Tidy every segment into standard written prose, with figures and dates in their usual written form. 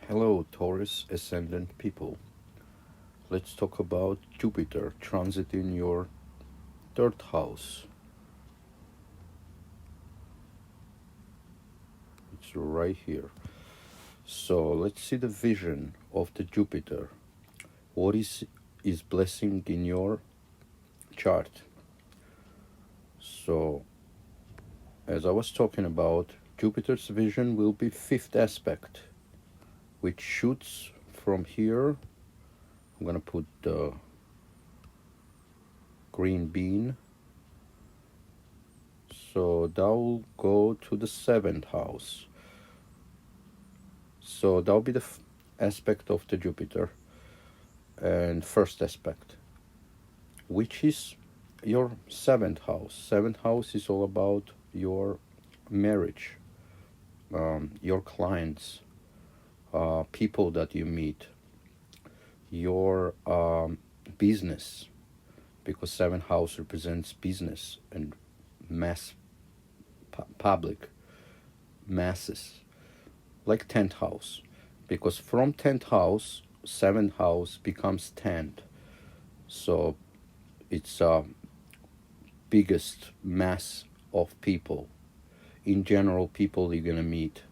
Hello, Taurus ascendant people. Let's talk about Jupiter transiting your third house. It's right here. So let's see the vision of the Jupiter. What is blessing in your chart? So as I was talking about, Jupiter's vision will be fifth aspect, which shoots from here. I'm gonna put the green bean. So that will go to the seventh house. So that will be the aspect of the Jupiter and first aspect, which is your seventh house. Seventh house is all about your marriage, your clients, people that you meet, your business, because seventh house represents business and mass public masses, like tenth house, because from tenth house, seventh house becomes tenth. So it's biggest mass of people. In general, people you're gonna meet.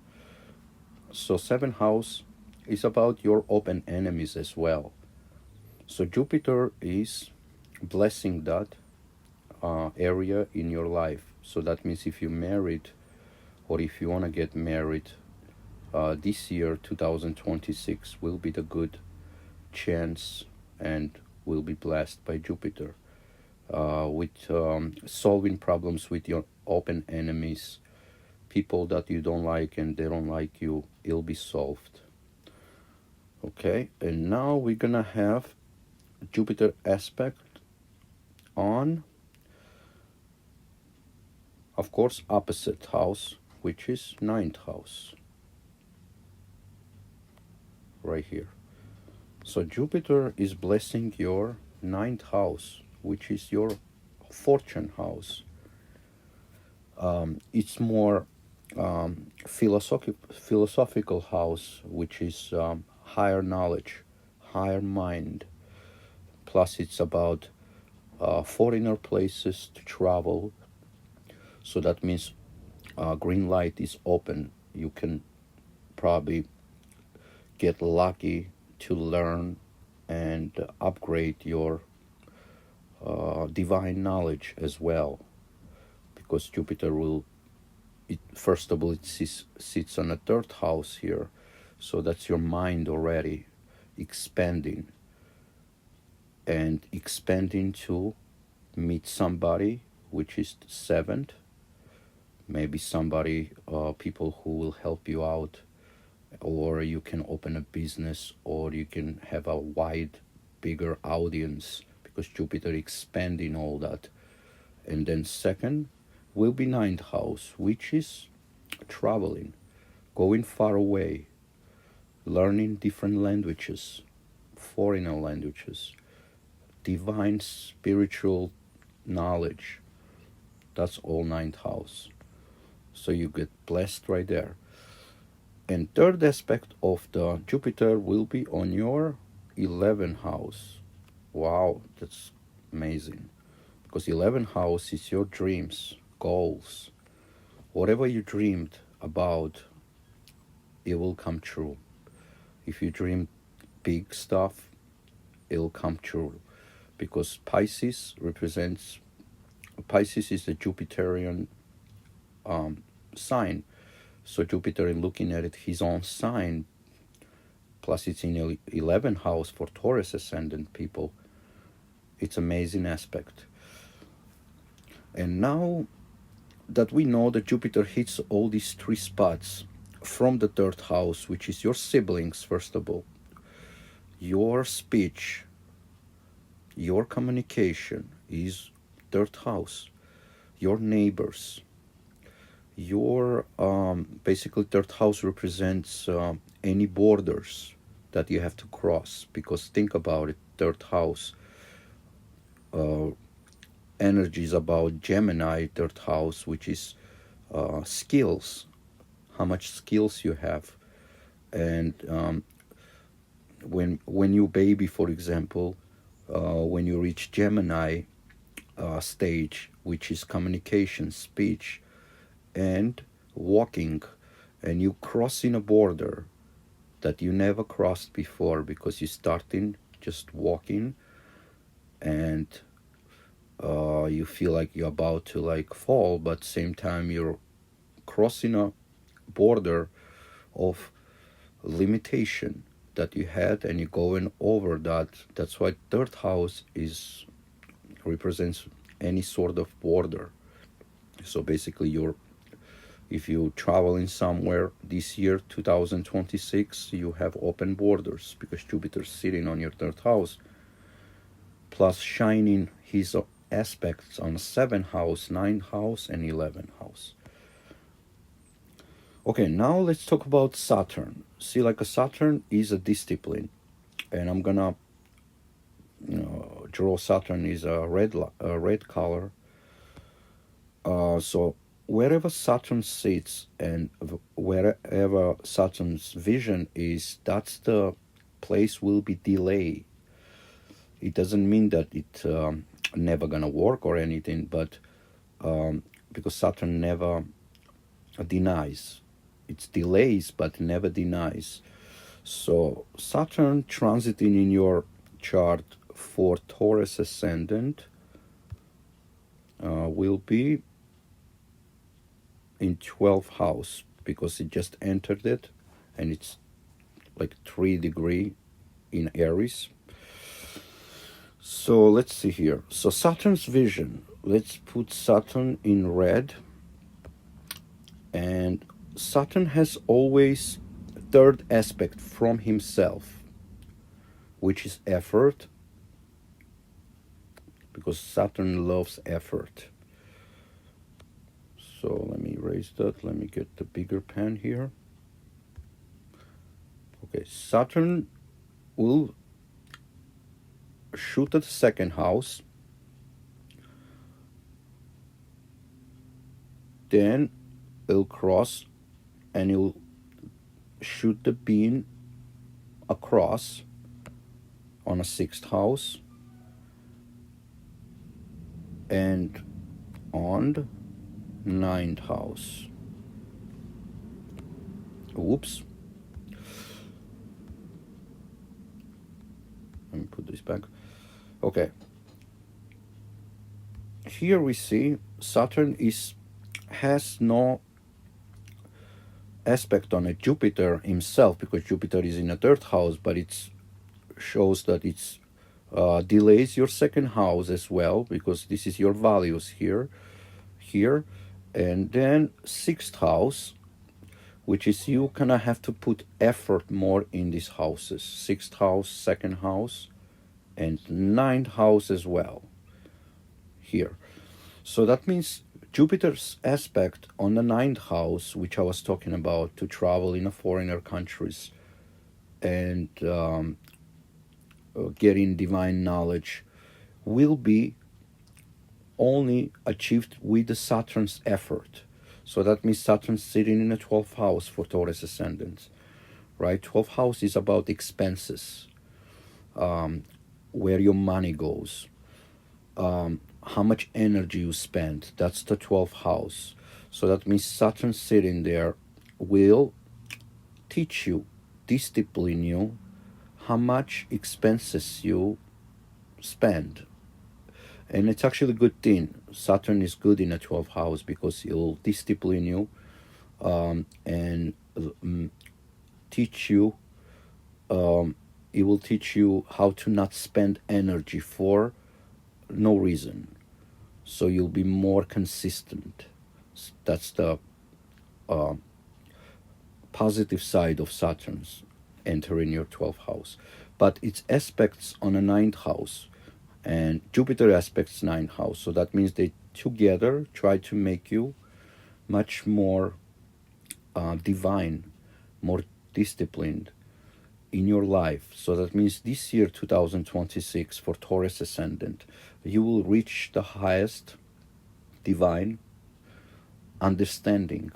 So seventh house is about your open enemies as well. So Jupiter is blessing that area in your life. So that means if you married or if you wanna get married, this year 2026 will be the good chance and will be blessed by Jupiter with solving problems with your open enemies, people that you don't like and they don't like you. It'll be solved. Okay, and now we're gonna have Jupiter aspect on, of course, opposite house, which is ninth house, right here. So Jupiter is blessing your ninth house, which is your fortune house. It's more philosophical house, which is higher knowledge, higher mind. Plus, it's about foreigner places to travel. So that means green light is open. You can probably get lucky to learn and upgrade your divine knowledge as well, because Jupiter will, first of all, it sits on a third house here, so that's your mind already expanding and expanding to meet somebody, which is the seventh, maybe somebody, people who will help you out, or you can open a business, or you can have a wide, bigger audience, because Jupiter expanding all that. And then second will be ninth house, which is traveling, going far away, learning different languages, foreigner languages, divine spiritual knowledge. That's all ninth house. So you get blessed right there. And third aspect of the Jupiter will be on your 11th house. Wow, that's amazing. Because 11th house is your dreams, goals. Whatever you dreamed about, it will come true. If you dream big stuff, it'll come true. Because Pisces is the Jupiterian sign. So Jupiter, in looking at it, his own sign, plus it's in the 11th house for Taurus ascendant people. It's amazing aspect. And now that we know that Jupiter hits all these three spots from the third house, which is your siblings, first of all, your speech, your communication is third house, your neighbors, your basically third house represents any borders that you have to cross, because think about it, third house uh, energy is about Gemini, third house, which is skills, how much skills you have, And when you baby, for example, when you reach Gemini stage, which is communication, speech, and walking, and you crossing a border that you never crossed before because you starting just walking, and you feel like you're about to like fall, but same time you're crossing a border of limitation that you had, and you're going over that. That's why third house is represents any sort of border. So basically, you're if you traveling somewhere this year 2026, you have open borders because Jupiter's sitting on your third house, plus shining his aspects on 7th house, 9th house, and 11th house. Okay, now let's talk about Saturn. See, like a Saturn is a discipline, and I'm gonna, draw Saturn is a red color. So wherever Saturn sits and wherever Saturn's vision is, that's the place will be delay. It doesn't mean that it never gonna work or anything, but because Saturn never denies, it delays but never denies. So Saturn transiting in your chart for Taurus ascendant will be in 12th house because it just entered it, and it's like 3 degree in Aries. So let's see here. So Saturn's vision, let's put Saturn in red. And Saturn has always third aspect from himself, which is effort, because Saturn loves effort. So let me erase that. Let me get the bigger pen here. Okay, Saturn will shoot at the 2nd house, then it'll cross and it'll shoot the beam across on a 6th house and on the 9th house. Whoops. Let me put this back. Okay. Here we see Saturn has no aspect on a Jupiter himself because Jupiter is in a 3rd house, but it shows that it's delays your 2nd house as well because this is your values here, and then 6th house, which is you kind of have to put effort more in these houses. 6th house, 2nd house, and 9th house as well here. So that means Jupiter's aspect on the 9th house, which I was talking about, to travel in a foreigner countries and getting divine knowledge, will be only achieved with the Saturn's effort. So that means Saturn sitting in a 12th house for Taurus ascendants, right? 12th house is about expenses, where your money goes, how much energy you spend. That's the 12th house. So that means Saturn sitting there will teach you, discipline you, how much expenses you spend. And it's actually a good thing. Saturn is good in a 12th house because it'll discipline you and teach you. It will teach you how to not spend energy for no reason. So you'll be more consistent. That's the positive side of Saturn's entering your 12th house. But its aspects on a 9th house, and Jupiter aspects 9th house. So that means they together try to make you much more divine, more disciplined in your life. So that means this year 2026 for Taurus ascendant, you will reach the highest divine understanding,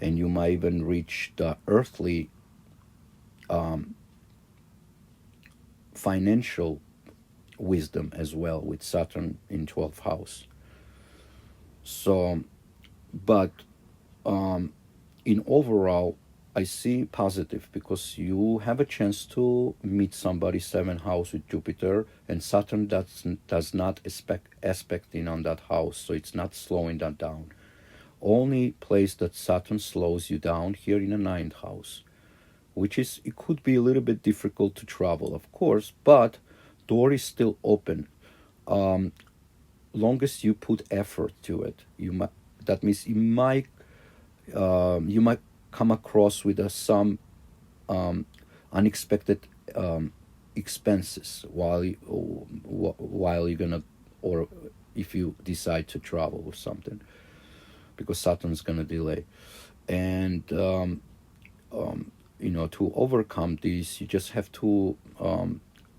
and you might even reach the earthly financial wisdom as well with Saturn in 12th house. So, but in overall, I see positive because you have a chance to meet somebody 7th house with Jupiter, and Saturn does not aspecting on that house, so it's not slowing that down. Only place that Saturn slows you down here in the 9th house, which is, it could be a little bit difficult to travel, of course, but door is still open. Longest you put effort to it, you might, that means you might come across with some unexpected expenses while you're gonna, or if you decide to travel or something, because Saturn's gonna delay. And to overcome this, you just have to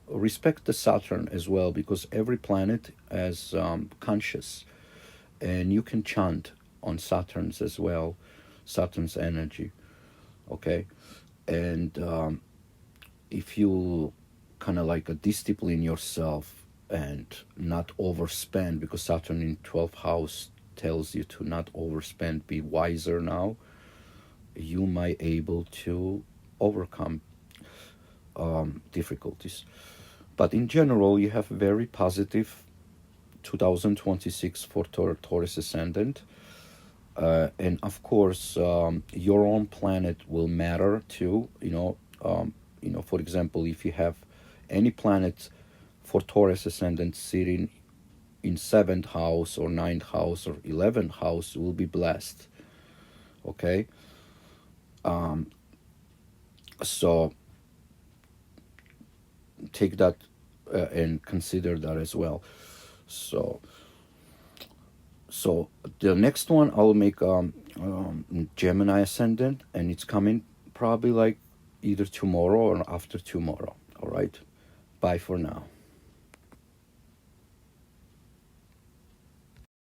respect the Saturn as well, because every planet has conscious, and you can chant on Saturn's as well, Saturn's energy. Okay, and if you kind of like a discipline yourself and not overspend, because Saturn in 12th house tells you to not overspend, be wiser now, you might able to overcome difficulties. But in general, you have very positive 2026 for Taurus ascendant. And of course, your own planet will matter too. For example, if you have any planet for Taurus ascendant sitting in 7th house or 9th house or 11th house, you will be blessed. Okay, so take that and consider that as well. So, so the next one I'll make Gemini ascendant, and it's coming probably like either tomorrow or after tomorrow. All right. Bye for now.